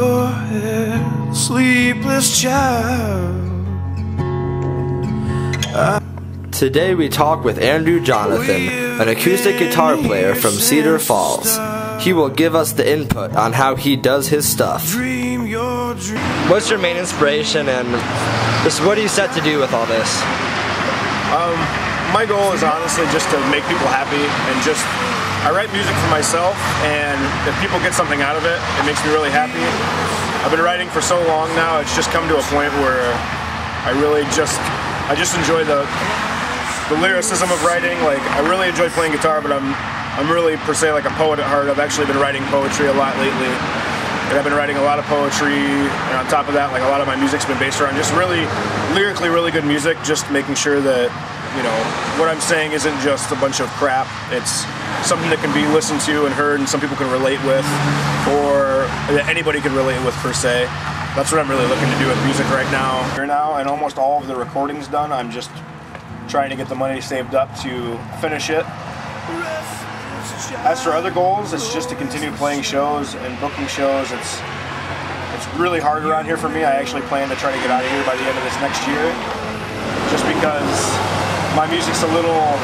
your head, sleepless child. Today we talk with Andrew Jonathan, an acoustic guitar player from Cedar Falls. He will give us the input on how he does his stuff. What's your main inspiration and just what are you set to do with all this? My goal is honestly just to make people happy and I write music for myself, and if people get something out of it, it makes me really happy. I've been writing for so long now, it's just come to a point where I just enjoy the lyricism of writing. Like, I really enjoy playing guitar, but I'm really per se like a poet at heart. I've actually been writing poetry a lot lately, and I've been writing a lot of poetry, and on top of that, like, a lot of my music's been based around just really lyrically really good music, just making sure that, you know, what I'm saying isn't just a bunch of crap. It's something that can be listened to and heard and some people can relate with, or that anybody can relate with per se. That's what I'm really looking to do with music right now. And almost all of the recording's done. I'm just trying to get the money saved up to finish it. As for other goals, it's just to continue playing shows and booking shows. It's really hard around here for me. I actually plan to try to get out of here by the end of this next year, just because my music's a little,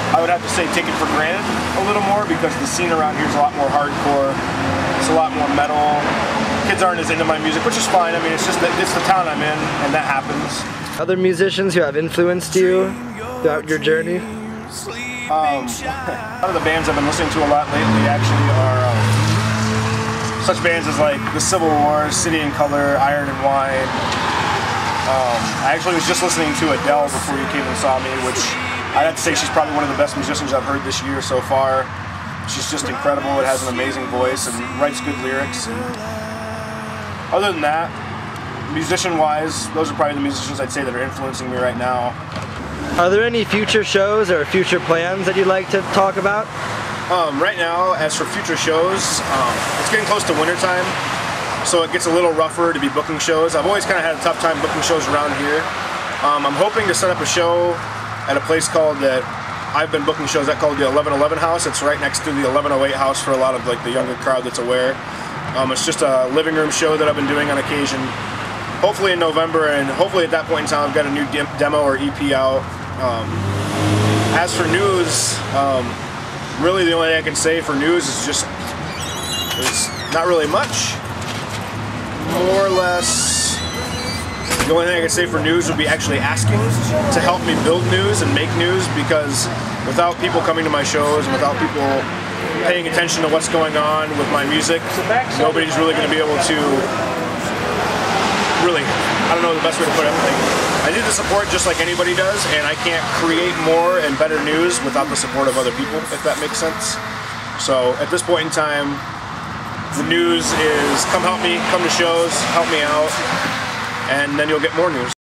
I would have to say, taken for granted a little more, because the scene around here is a lot more hardcore. It's a lot more metal. Kids aren't as into my music, which is fine. I mean, it's just that it's the town I'm in, and that happens. Other musicians who have influenced you throughout your journey? A lot of the bands I've been listening to a lot lately actually are such bands as like The Civil Wars, City and Color, Iron and Wine. I actually was just listening to Adele before you came and saw me, which I'd have to say she's probably one of the best musicians I've heard this year so far. She's just incredible. It has an amazing voice and writes good lyrics. And other than that, musician-wise, those are probably the musicians I'd say that are influencing me right now. Are there any future shows or future plans that you'd like to talk about? Right now, as for future shows, it's getting close to wintertime, so it gets a little rougher to be booking shows. I've always kind of had a tough time booking shows around here. I'm hoping to set up a show at a place that I've been booking shows at, called the 1111 House. It's right next to the 1108 House for a lot of like the younger crowd that's aware. It's just a living room show that I've been doing on occasion. Hopefully in November, and hopefully at that point in time I've got a new demo or EP out. As for news, really the only thing I can say for news is just there's not really much. More or less, the only thing I can say for news would be actually asking to help me build news and make news, because without people coming to my shows, without people paying attention to what's going on with my music, nobody's really going to be able to really, I don't know the best way to put it. I need the support just like anybody does, and I can't create more and better news without the support of other people, if that makes sense. So at this point in time, the news is come help me, come to shows, help me out, and then you'll get more news.